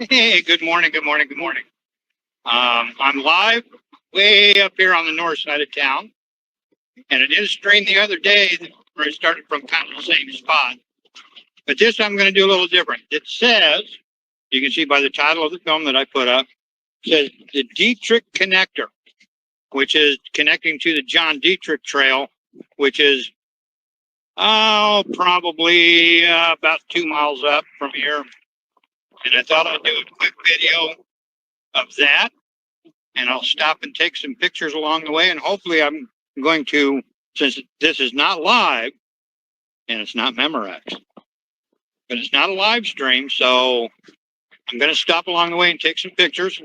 Hey, good morning, good morning, good morning. I'm live way up here on the north side of town, and it is streamed the other day where it started from kind of the same spot. But this I'm going to do a little different. It says, you can see by the title of the film that I put up, it says the Dietrich Connector, which is connecting to the John Dietrich Trail, which is, probably about 2 miles up from here. And I thought I'd do a quick video of that, and I'll stop and take some pictures along the way. And hopefully, I'm going to, since this is not live and it's not Memorex, but it's not a live stream, so I'm going to stop along the way and take some pictures.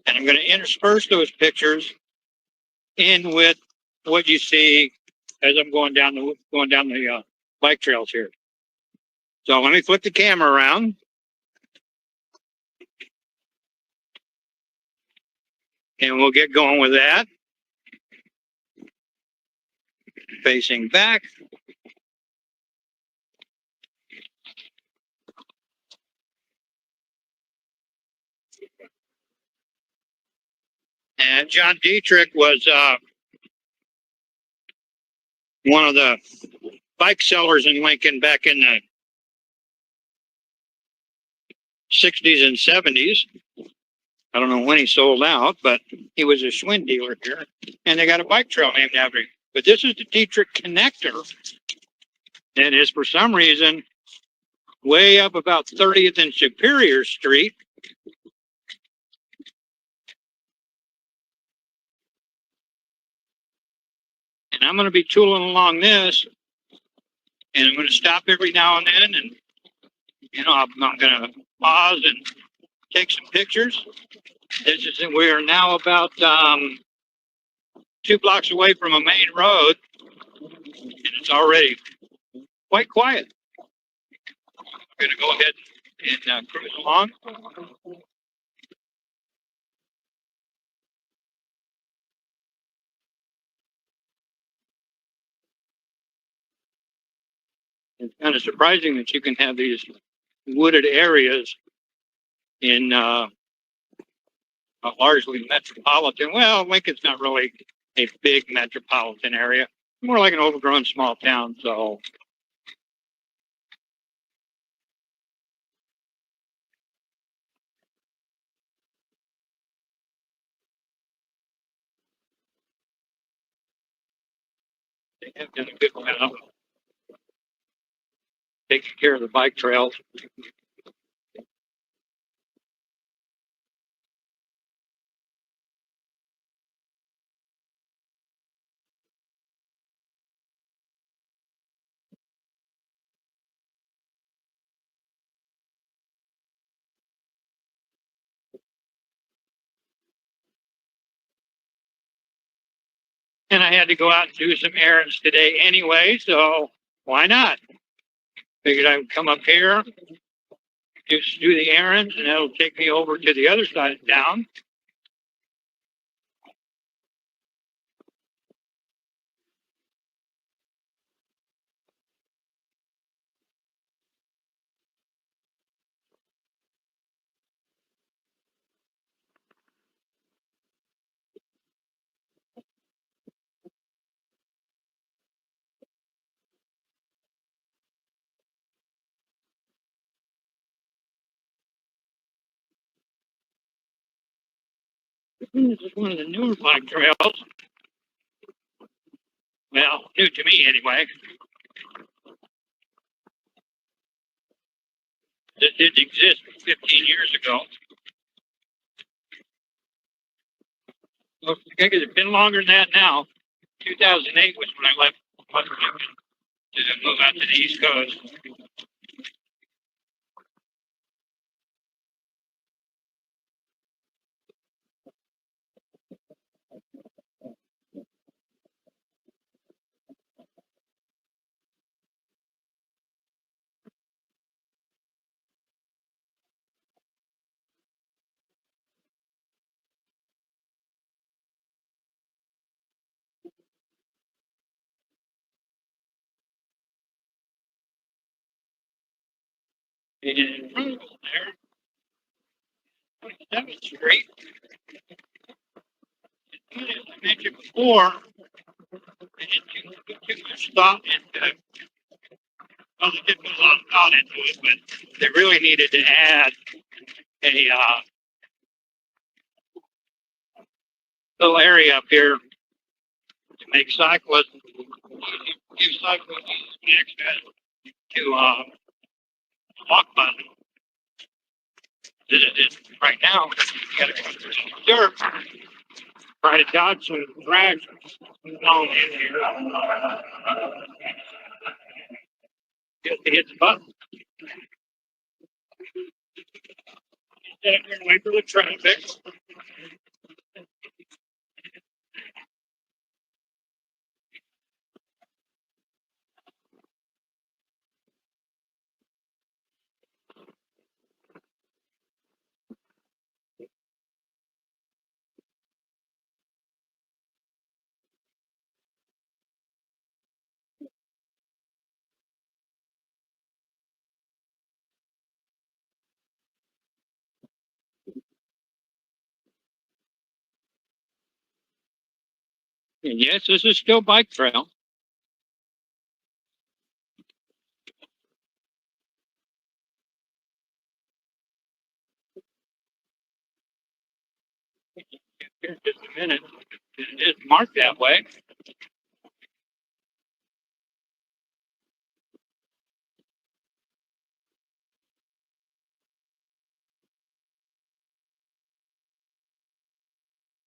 And I'm going to intersperse those pictures in with what you see as I'm going down the bike trails here. So let me flip the camera around. And we'll get going with that. Facing back. And John Dietrich was one of the bike sellers in Lincoln back in the 60s and 70s. I don't know when he sold out, but he was a Schwinn dealer here. And they got a bike trail named after him. But this is the Dietrich Connector. That is, for some reason, way up about 30th and Superior Street. And I'm going to be tooling along this. And I'm going to stop every now and then. And, I'm going to pause and take some pictures. We are now about 2 blocks away from a main road. And it's already quite quiet. I'm going to go ahead and cruise along. It's kind of surprising that you can have these wooded areas in a largely metropolitan. Well, Lincoln's not really a big metropolitan area, more like an overgrown small town. So they have done a good job taking care of the bike trails. And I had to go out and do some errands today anyway, so why not? Figured I would come up here, just do the errands, and that'll take me over to the other side of town. This is one of the newer bike trails. Well, new to me anyway. This didn't exist 15 years ago. Well, I think it's been longer than that now. 2008 was when I left to move out to the East Coast. And there, 27th Street. As I mentioned before, they didn't put too much thought into. Well, they did put a lot of thought into it, but they really needed to add a little area up here to make cyclists, give cyclists access to walk button. Right now, you got to go through some dirt, try to dodge some drags down in here. Just to hit the button. Stand here and wait for the traffic. And yes, this is still bike trail. Here in just a minute. It is marked that way.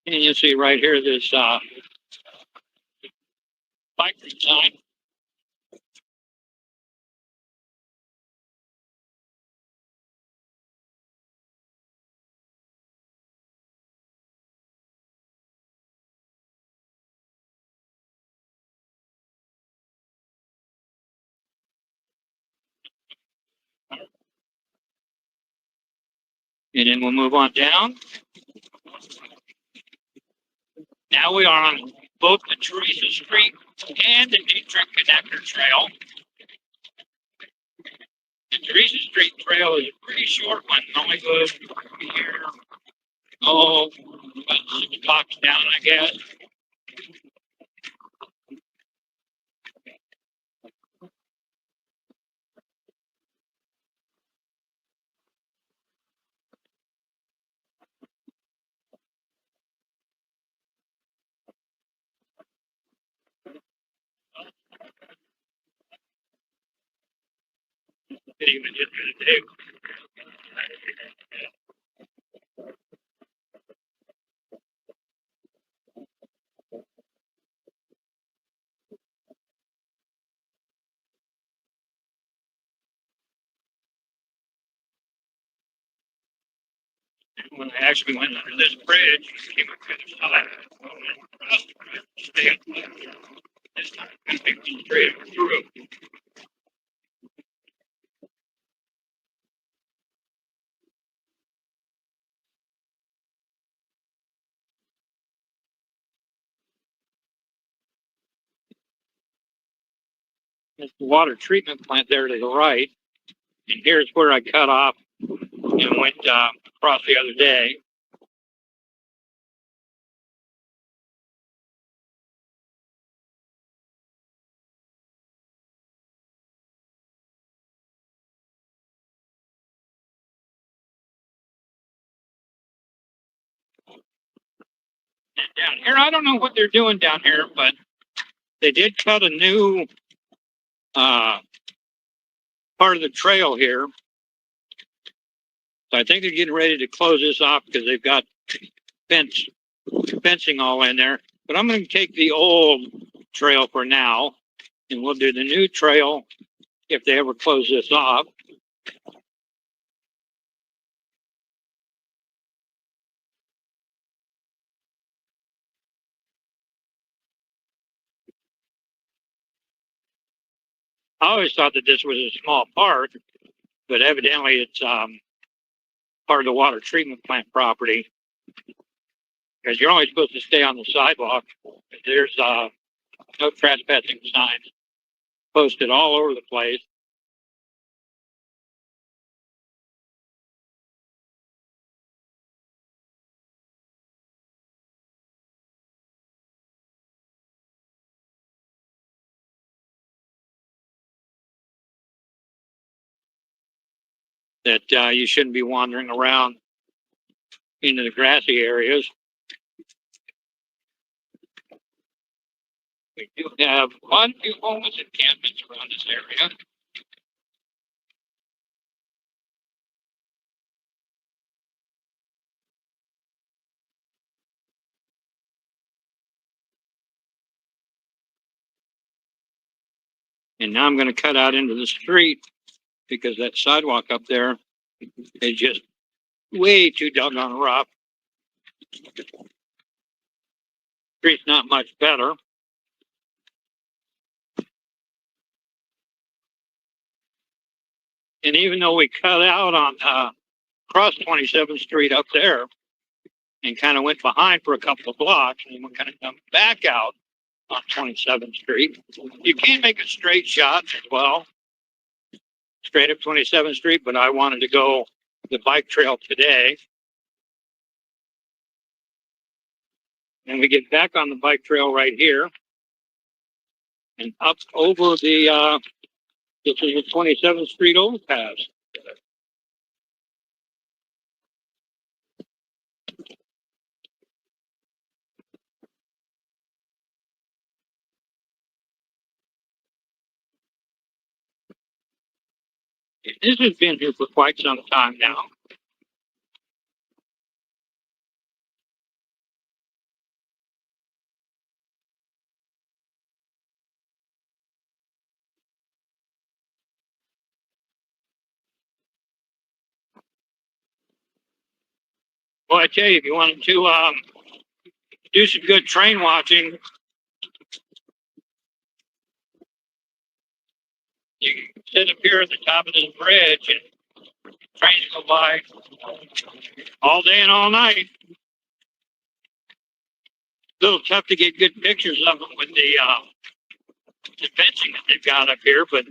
And you see right here this bike sign. And then we'll move on down. Now we are on both the Teresa Street and the Dietrich Connector Trail. The Teresa Street Trail is a pretty short one. It only goes here, about 6 blocks down, I guess. It even just gonna do. When I actually went under this bridge, came up to the side. Stay up there. This time, I'm going to be straight through. There's the water treatment plant there to the right. And here's where I cut off and went across the other day. And down here, I don't know what they're doing down here, but they did cut a new part of the trail here. So I think they're getting ready to close this off because they've got fencing all in there. But I'm going to take the old trail for now, and we'll do the new trail if they ever close this off. I always thought that this was a small park, but evidently it's part of the water treatment plant property because you're only supposed to stay on the sidewalk. There's no trespassing signs posted all over the place. that you shouldn't be wandering around into the grassy areas. We do have quite a few homeless encampments around this area. And now I'm going to cut out into the street because that sidewalk up there is just way too doggone rough. Street's not much better. And even though we cut out on across 27th Street up there and kind of went behind for a couple of blocks, and we're going to come back out on 27th Street, you can make a straight shot as well, straight up 27th Street, but I wanted to go the bike trail today. And we get back on the bike trail right here and up over the, this is the 27th Street overpass. This has been here for quite some time now. Well, I tell you, if you wanted to do some good train watching, you can sit up here at the top of this bridge and trains go by all day and all night. A little tough to get good pictures of them with the fencing that they've got up here, but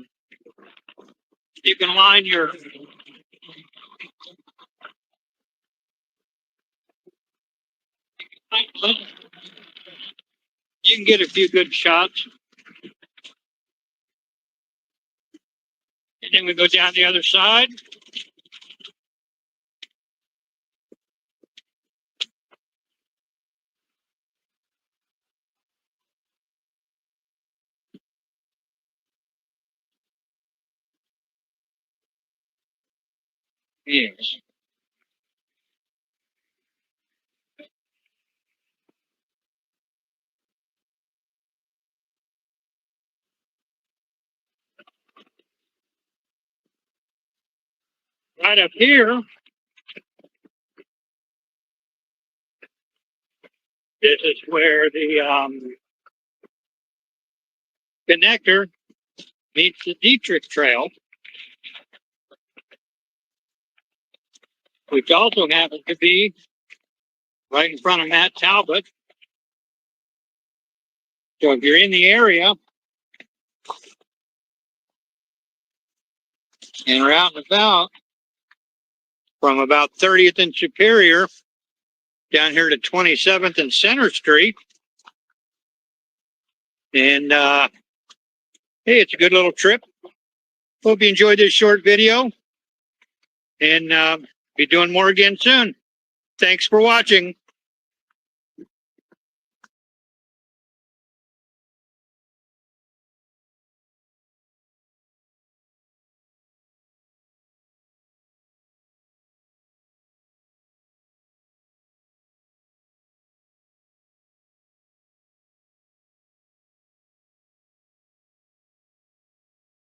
you can line your you can get a few good shots. And then we go down the other side. Yes. Right up here, this is where the connector meets the Dietrich Trail, which also happens to be right in front of Matt Talbot. So if you're in the area and are out and about from about 30th and Superior down here to 27th and Center Street, and hey, it's a good little trip. Hope you enjoyed this short video, and be doing more again soon. Thanks for watching.